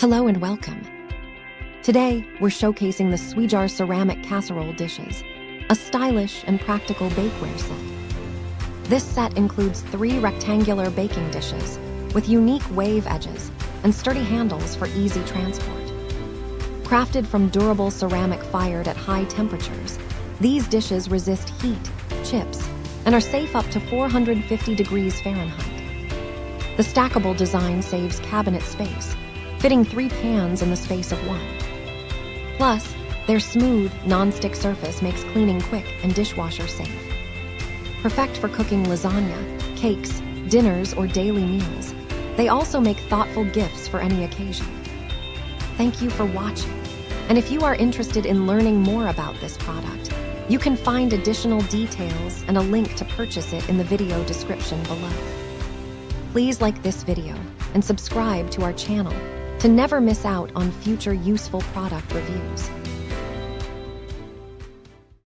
Hello and welcome. Today, we're showcasing the Sweejar Ceramic Casserole Dishes, a stylish and practical bakeware set. This set includes 3 rectangular baking dishes with unique wave edges and sturdy handles for easy transport. Crafted from durable ceramic fired at high temperatures, these dishes resist heat, chips, and are safe up to 450 degrees Fahrenheit. The stackable design saves cabinet space, fitting 3 pans in the space of 1. Plus, their smooth, non-stick surface makes cleaning quick and dishwasher safe. Perfect for cooking lasagna, cakes, dinners, or daily meals, they also make thoughtful gifts for any occasion. Thank you for watching, and if you are interested in learning more about this product, you can find additional details and a link to purchase it in the video description below. Please like this video and subscribe to our channel to never miss out on future useful product reviews.